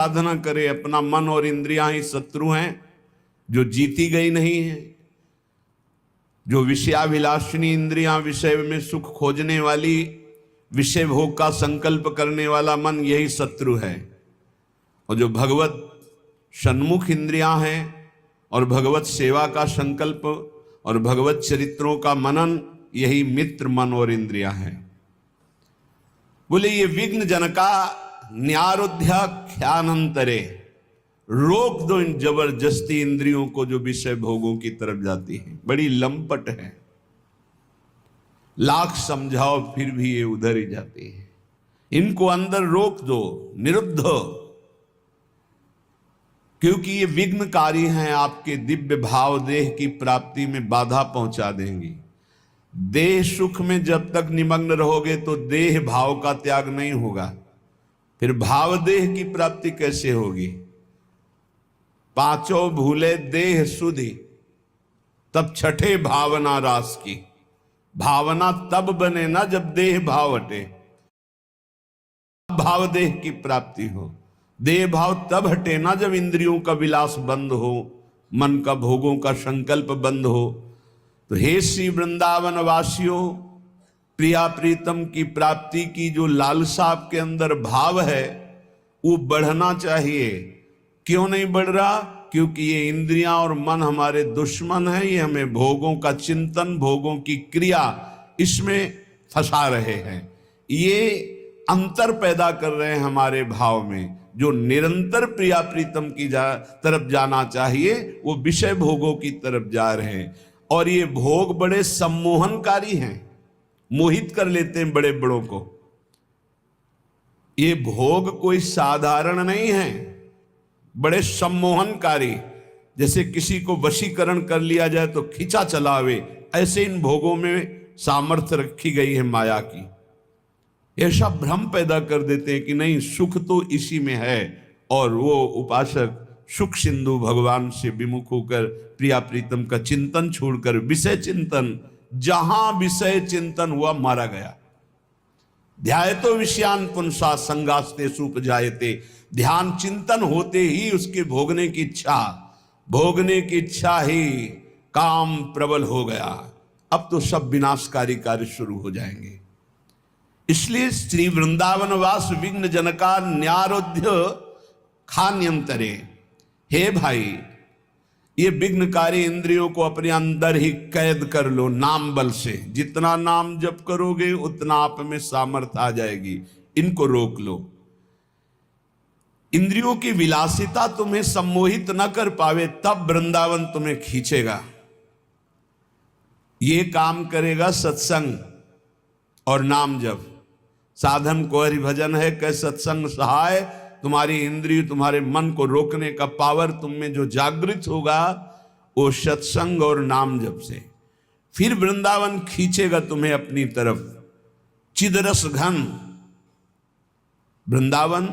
साधना करे, अपना मन और इंद्रियां ही शत्रु हैं जो जीती गई नहीं है। जो विषयाभिलाषिनी इंद्रियां, विषय में सुख खोजने वाली, विषय भोग का संकल्प करने वाला मन, यही शत्रु है। और जो भगवत सन्मुख इंद्रियां हैं और भगवत सेवा का संकल्प और भगवत चरित्रों का मनन, यही मित्र मन और इंद्रियां हैं। बोले ये विघ्न जनका न्यारोध्या ख्यानंतरे, रोक दो इन जबरदस्ती इंद्रियों को जो विषय भोगों की तरफ जाती है। बड़ी लंपट है, लाख समझाओ फिर भी ये उधर ही जाती है। इनको अंदर रोक दो, निरुद्ध, क्योंकि ये विघ्नकारी हैं, आपके दिव्य भाव देह की प्राप्ति में बाधा पहुंचा देंगी। देह सुख में जब तक निमग्न रहोगे तो देह भाव का त्याग नहीं होगा, फिर भाव देह की प्राप्ति कैसे होगी? पांचों भूले देह सुधि, तब छठे भावना रास की। भावना तब बने ना जब देह भाव हटे, भाव देह की प्राप्ति हो। देह भाव तब हटे ना जब इंद्रियों का विलास बंद हो, मन का भोगों का संकल्प बंद हो। तो हे श्री वृंदावन वासियों, प्रिया प्रीतम की प्राप्ति की जो लालसा आपके अंदर भाव है वो बढ़ना चाहिए। क्यों नहीं बढ़ रहा? क्योंकि ये इंद्रियां और मन हमारे दुश्मन हैं। ये हमें भोगों का चिंतन, भोगों की क्रिया, इसमें फंसा रहे हैं। ये अंतर पैदा कर रहे हैं हमारे भाव में। जो निरंतर प्रिया प्रीतम की तरफ जाना चाहिए वो विषय भोगों की तरफ जा रहे हैं। और ये भोग बड़े सम्मोहनकारी हैं, मोहित कर लेते हैं बड़े बड़ों को। ये भोग कोई साधारण नहीं है, बड़े सम्मोहनकारी। जैसे किसी को वशीकरण कर लिया जाए तो खींचा चलावे, ऐसे इन भोगों में सामर्थ्य रखी गई है माया की। ऐसा भ्रम पैदा कर देते हैं कि नहीं, सुख तो इसी में है। और वो उपासक सुख सिंधु भगवान से विमुख होकर प्रिया प्रीतम का चिंतन छोड़कर विषय चिंतन, जहां विषय चिंतन हुआ मारा गया। ध्यायतो विषयान पुंसा संगास्ते सुपजायते, ध्यान चिंतन होते ही उसके भोगने की इच्छा ही काम प्रबल हो गया। अब तो सब विनाशकारी कार्य शुरू हो जाएंगे। इसलिए श्री वृंदावन वास विघ्न जनका न्यारोध्य खान्यंतरे, हे भाई ये विघ्नकारी इंद्रियों को अपने अंदर ही कैद कर लो नाम बल से। जितना नाम जप करोगे उतना आप में सामर्थ्य आ जाएगी। इनको रोक लो। इंद्रियों की विलासिता तुम्हें सम्मोहित न कर पावे, तब वृंदावन तुम्हें खींचेगा। ये काम करेगा सत्संग और नाम जप। साधन को हरिभजन है, कै सत्संग सहाय। तुम्हारी इंद्रिय, तुम्हारे मन को रोकने का पावर तुम में जो जागृत होगा वो सत्संग और नाम जप से। फिर वृंदावन खींचेगा तुम्हें अपनी तरफ। चिदरस घन वृंदावन,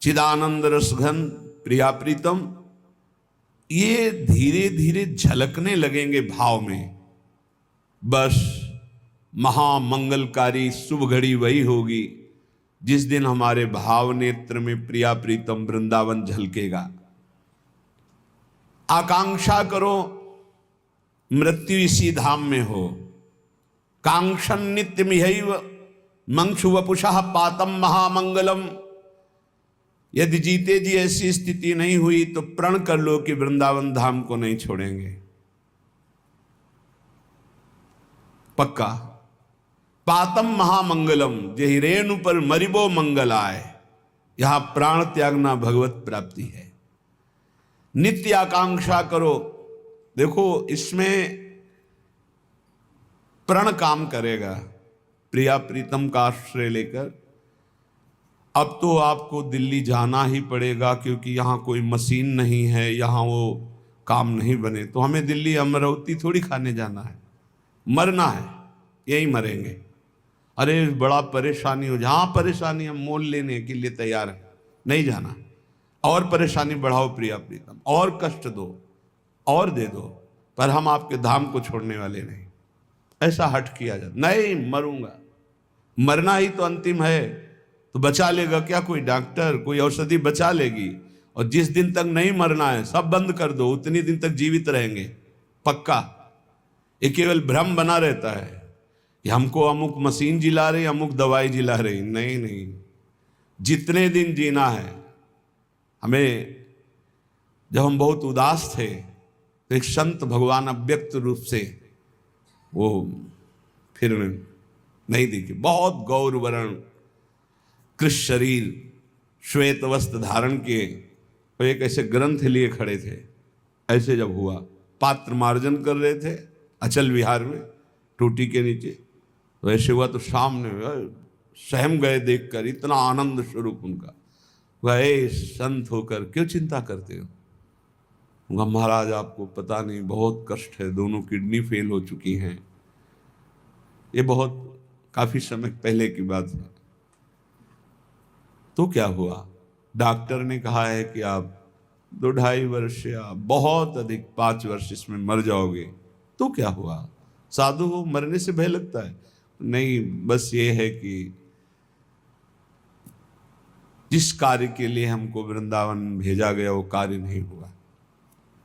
चिदानंद रस घन प्रिया प्रीतम, ये धीरे धीरे झलकने लगेंगे भाव में। बस महामंगलकारी शुभ घड़ी वही होगी जिस दिन हमारे भाव नेत्र में प्रिया प्रीतम वृंदावन झलकेगा। आकांक्षा करो मृत्यु इसी धाम में हो। कांक्षन नित्यमिहैव मंक्षु वपुषः पातम महामंगलम। यदि जीते जी ऐसी स्थिति नहीं हुई तो प्रण कर लो कि वृंदावन धाम को नहीं छोड़ेंगे, पक्का। पातम महामंगलम, जे रेणु पर मरिबो मंगल आए। यहां प्राण त्यागना भगवत प्राप्ति है। नित्य आकांक्षा करो। देखो इसमें प्रण काम करेगा प्रिया प्रीतम का आश्रय लेकर। अब तो आपको दिल्ली जाना ही पड़ेगा, क्योंकि यहाँ कोई मशीन नहीं है, यहाँ वो काम नहीं बने। तो हमें दिल्ली अमरावती थोड़ी खाने जाना है, मरना है, यही मरेंगे। अरे बड़ा परेशानी हो, जहाँ परेशानी हम मोल लेने के लिए तैयार है, नहीं जाना। और परेशानी बढ़ाओ प्रिया प्रीतम, और कष्ट दो और दे दो, पर हम आपके धाम को छोड़ने वाले नहीं। ऐसा हट किया जाए, नहीं मरूंगा, मरना ही तो अंतिम है। तो बचा लेगा क्या कोई डॉक्टर? कोई औषधि बचा लेगी? और जिस दिन तक नहीं मरना है सब बंद कर दो, उतनी दिन तक जीवित रहेंगे पक्का। ये केवल भ्रम बना रहता है कि हमको अमुक मशीन जिला रही, अमुक दवाई जिला रही। नहीं नहीं, जितने दिन जीना है। हमें जब हम बहुत उदास थे तो एक संत भगवान अव्यक्त रूप से वो फिर नहीं दिखे, बहुत गौर वर्ण कृष्ण शरीर, श्वेत वस्त्र धारण किए, तो एक ऐसे ग्रंथ लिए खड़े थे। ऐसे जब हुआ, पात्र मार्जन कर रहे थे अचल विहार में टूटी के नीचे, तो ऐसे हुआ तो सामने सहम गए देखकर, इतना आनंद स्वरूप उनका। वह संत होकर क्यों चिंता करते हो? महाराज आपको पता नहीं, बहुत कष्ट है, दोनों किडनी फेल हो चुकी हैं। ये बहुत काफी समय पहले की बात है। तो क्या हुआ? डॉक्टर ने कहा है कि आप 2-2.5 वर्ष या बहुत अधिक 5 वर्ष इसमें मर जाओगे। तो क्या हुआ? साधु हो, मरने से भय लगता है? नहीं, बस ये है कि जिस कार्य के लिए हमको वृंदावन भेजा गया वो कार्य नहीं हुआ।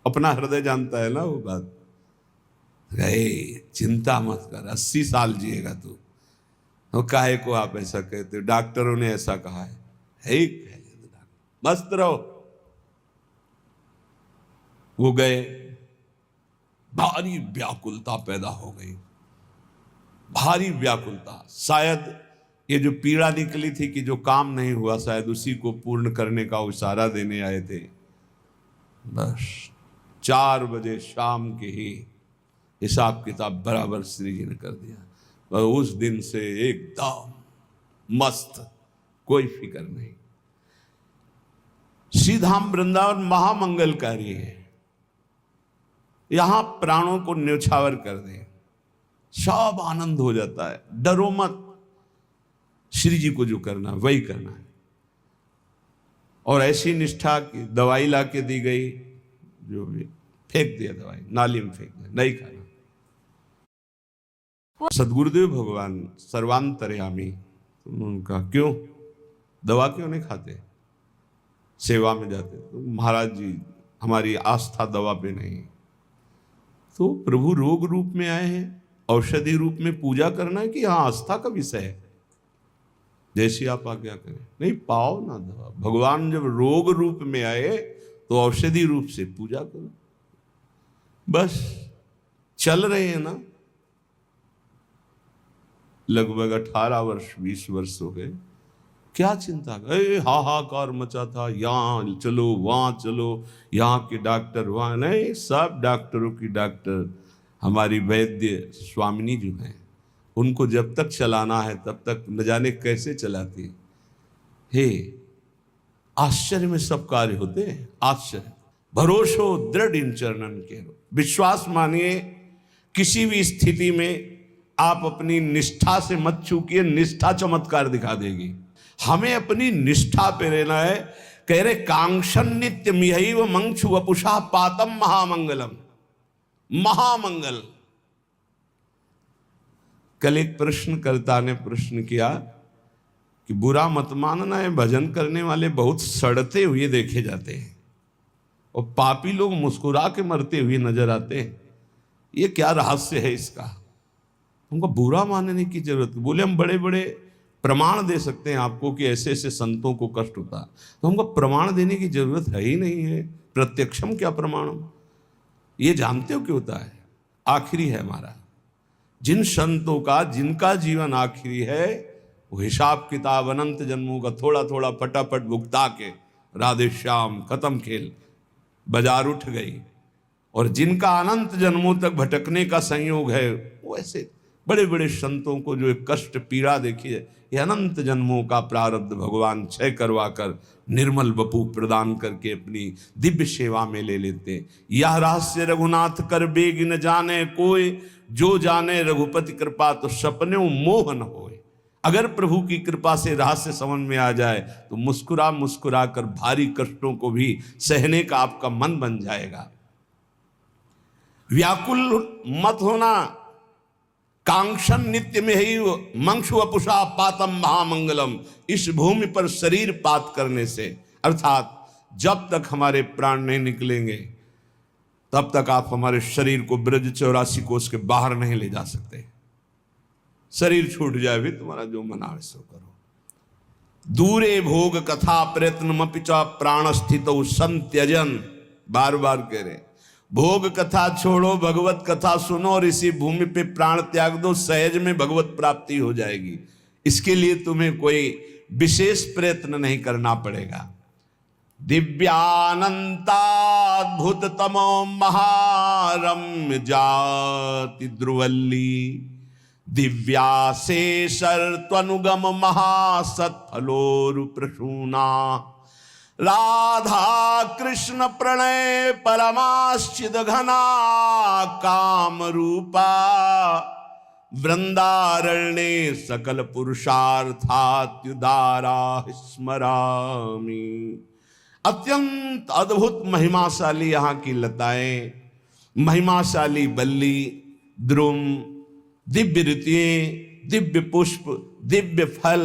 अपना हृदय जानता है ना वो बात। गए, चिंता मत कर, 80 साल जिएगा तू। तो काहे को आप ऐसा कहते हो? डॉक्टरों ने ऐसा कहा है। मस्त रहो। वो गए, भारी व्याकुलता पैदा हो गई, भारी व्याकुलता। शायद ये जो पीड़ा निकली थी कि जो काम नहीं हुआ, शायद उसी को पूर्ण करने का इशारा देने आए थे। बस 4 बजे शाम के ही हिसाब किताब बराबर श्री जी ने कर दिया। और उस दिन से एकदम मस्त, कोई फिक्र नहीं। श्री धाम वृंदावन महामंगलकारी है। यहां प्राणों को न्यौछावर कर दे, सब आनंद हो जाता है। डरो मत, श्री जी को जो करना वही करना है। और ऐसी निष्ठा की दवाई ला के दी गई, जो भी फेंक दिया, दवाई नाली में फेंक दिया, नहीं खाना। सदगुरुदेव भगवान सर्वांतर्यामी, उनका क्यों दवा क्यों नहीं खाते, सेवा में जाते? तो महाराज जी हमारी आस्था दवा पे नहीं। तो प्रभु रोग रूप में आए हैं, औषधि रूप में पूजा करना है कि हाँ आस्था का विषय है, जैसी आप आज्ञा करें। नहीं, पाओ ना दवा। भगवान जब रोग रूप में आए तो औषधि रूप से पूजा करो। बस चल रहे हैं ना, लगभग 18 वर्ष 20 वर्ष हो गए। क्या चिंता कर, हाहाकार मचा था, यहाँ चलो वहाँ चलो, यहाँ के डॉक्टर वहाँ। नहीं, सब डॉक्टरों की डॉक्टर हमारी वैद्य स्वामिनी जो हैं, उनको जब तक चलाना है तब तक न जाने कैसे चलाती है। हे आश्चर्य में सब कार्य होते हैं। आश्चर्य, भरोसो दृढ़ इन चरणन के, विश्वास मानिए। किसी भी स्थिति में आप अपनी निष्ठा से मत चूकिए, निष्ठा चमत्कार दिखा देगी। हमें अपनी निष्ठा पे रहना है। कह रहे कांक्षन नित्य मिहैव मंक्षु वपुषा पातम महामंगलम। महामंगल। कल एक प्रश्नकर्ता ने प्रश्न किया कि बुरा मत मानना है, भजन करने वाले बहुत सड़ते हुए देखे जाते हैं और पापी लोग मुस्कुरा के मरते हुए नजर आते हैं, ये क्या रहस्य है इसका? हमको बुरा मानने की जरूरत। बोले हम बड़े बड़े प्रमाण दे सकते हैं आपको कि ऐसे ऐसे संतों को कष्ट होता, तो हमको प्रमाण देने की जरूरत है ही नहीं है। प्रत्यक्षम क्या प्रमाणम, ये जानते हो क्यों होता है? आखिरी है हमारा। जिन संतों का, जिनका जीवन आखिरी है, वो हिसाब किताब अनंत जन्मों का थोड़ा थोड़ा फटाफट भुगता के राधे श्याम खत्म खेल, बाजार उठ गई। और जिनका अनंत जन्मों तक भटकने का संयोग है, वो ऐसे बड़े बड़े संतों को जो एक कष्ट पीड़ा देखी है, ये अनंत जन्मों का प्रारब्ध भगवान क्षय करवा कर निर्मल वपु प्रदान करके अपनी दिव्य सेवा में ले लेते। यह रहस्य रघुनाथ कर बेग न जाने कोई, जो जाने रघुपति कृपा तो सपने मोह न होए। अगर प्रभु की कृपा से रहस्य समझ में आ जाए तो मुस्कुरा मुस्कुरा कर भारी कष्टों को भी सहने का आपका मन बन जाएगा। व्याकुल मत होना, कांक्षन नित्य में ही मंक्षु अपुषा पातम महामंगलम। इस भूमि पर शरीर पात करने से, अर्थात जब तक हमारे प्राण नहीं निकलेंगे तब तक आप हमारे शरीर को ब्रज 84 कोष के बाहर नहीं ले जा सकते। शरीर छूट जाए भी तुम्हारा जो मन आवे सो करो। दूरे भोग कथा प्रयत्न मपिचा प्राण स्थित संत्यजन, बार बार कह रहे भोग कथा छोड़ो, भगवत कथा सुनो और इसी भूमि पे प्राण त्याग दो, सहज में भगवत प्राप्ति हो जाएगी। इसके लिए तुम्हें कोई विशेष प्रयत्न नहीं करना पड़ेगा। दिव्यानंताद्भुत तमो महारम्य जाति ध्रुवल्ली, दिव्याशेषर त्वनुगम महासत्फलोरुप्रसूना, राधा कृष्ण प्रणय परमाश्चिद घना काम रूपा, वृंदारण्ये सकल पुरुषार्थात्युदारा स्मरामि। अत्यंत अद्भुत महिमाशाली यहाँ की लताएं, महिमाशाली बल्ली, द्रुम, दिव्य ऋतुएं, दिव्य पुष्प, दिव्य फल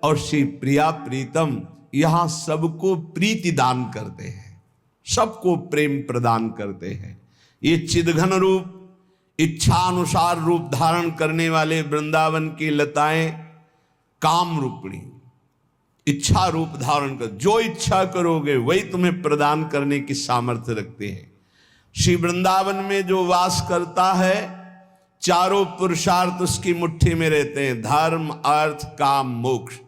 और श्री प्रिया प्रीतम यहाँ सबको प्रीति दान करते हैं, सबको प्रेम प्रदान करते हैं। ये चिदघन रूप, इच्छानुसार रूप धारण करने वाले वृंदावन की लताएं काम रूपणी, इच्छा रूप धारण कर, जो इच्छा करोगे वही तुम्हें प्रदान करने की सामर्थ्य रखते हैं। श्री वृंदावन में जो वास करता है, चारों पुरुषार्थ उसकी मुट्ठी में रहते हैं, धर्म अर्थ काम मोक्ष।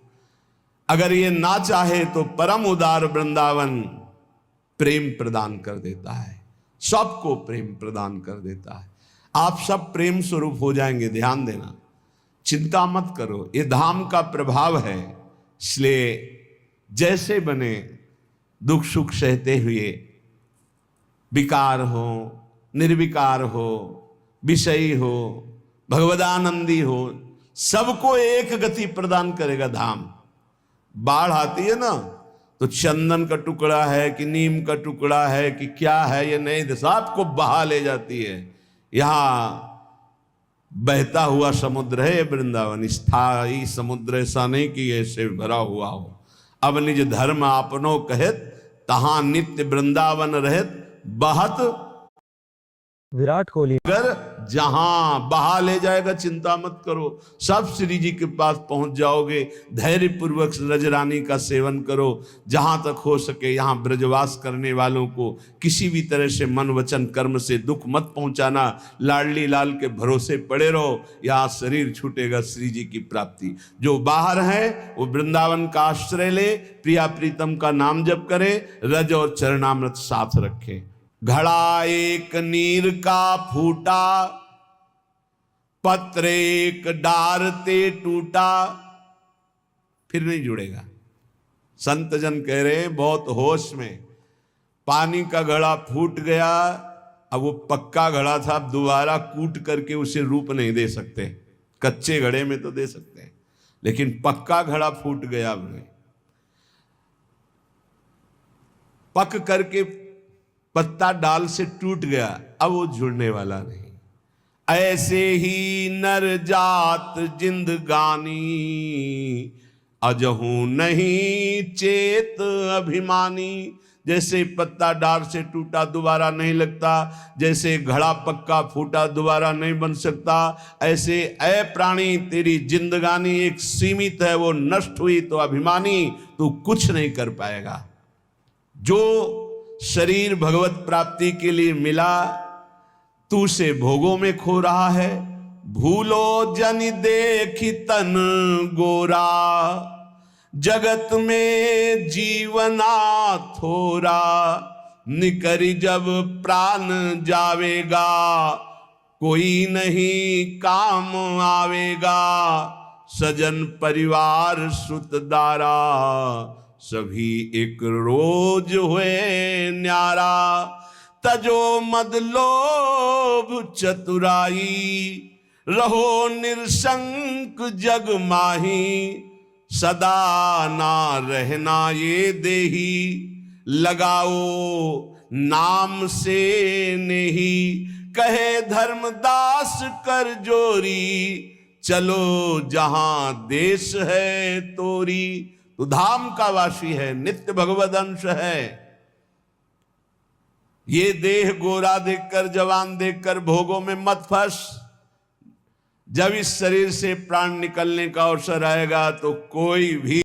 अगर ये ना चाहे तो परम उदार वृंदावन प्रेम प्रदान कर देता है, सबको प्रेम प्रदान कर देता है। आप सब प्रेम स्वरूप हो जाएंगे, ध्यान देना, चिंता मत करो, ये धाम का प्रभाव है। इसलिए जैसे बने दुख सुख सहते हुए, विकार हो निर्विकार हो, विषयी हो भगवदानंदी हो, सबको एक गति प्रदान करेगा धाम। बाढ़ आती है ना तो चंदन का टुकड़ा है कि नीम का टुकड़ा है कि क्या है, ये नहीं, सबको बहा ले जाती है। यहाँ बहता हुआ समुद्र है वृंदावन, स्थायी समुद्र, ऐसा नहीं कि ऐसे भरा हुआ हो। अब निज धर्म आपनो कहत, तहां नित्य वृंदावन रहत, बहत विराट कोहली। अगर जहां बहा ले जाएगा चिंता मत करो, सब श्री जी के पास पहुंच जाओगे। धैर्य पूर्वक रजरानी का सेवन करो। जहां तक हो सके यहाँ ब्रजवास करने वालों को किसी भी तरह से मन वचन कर्म से दुख मत पहुंचाना। लाडली लाल के भरोसे पड़े रहो, यहाँ शरीर छूटेगा श्री जी की प्राप्ति। जो बाहर है वो वृंदावन का आश्रय ले, प्रिया प्रीतम का नाम जप करे, रज और चरणामृत साथ रखे। घड़ा एक नीर का फूटा, पत्र एक डार ते टूटा, फिर नहीं जुड़ेगा। संत जन कह रहे हैं बहुत होश में, पानी का घड़ा फूट गया, अब वो पक्का घड़ा था, अब दोबारा कूट करके उसे रूप नहीं दे सकते। कच्चे घड़े में तो दे सकते हैं, लेकिन पक्का घड़ा फूट गया। अब पक करके पत्ता डाल से टूट गया, अब वो जुड़ने वाला नहीं। ऐसे ही नर जात जिंदगानी, अजहू नहीं चेत अभिमानी। जैसे पत्ता डाल से टूटा दोबारा नहीं लगता, जैसे घड़ा पक्का फूटा दोबारा नहीं बन सकता, ऐसे ऐ प्राणी तेरी जिंदगानी एक सीमित है, वो नष्ट हुई तो अभिमानी तू कुछ नहीं कर पाएगा। जो शरीर भगवत प्राप्ति के लिए मिला, तू से भोगों में खो रहा है। भूलो जन देखी तन गोरा, जगत में जीवना थोरा। निकरी जब प्राण जावेगा, कोई नहीं काम आवेगा। सजन परिवार सुतदारा, सभी एक रोज हुए न्यारा। तजो मद लोभ चतुराई, रहो निरशंक जग माही। सदा ना रहना ये देही, लगाओ नाम से नहीं। कहे धर्मदास कर जोरी, चलो जहां देश है तोरी। तो धाम का वासी है, नित्य भगवद अंश है। ये देह गोरा देखकर, जवान देखकर भोगों में मत फंस। जब इस शरीर से प्राण निकलने का अवसर आएगा तो कोई भी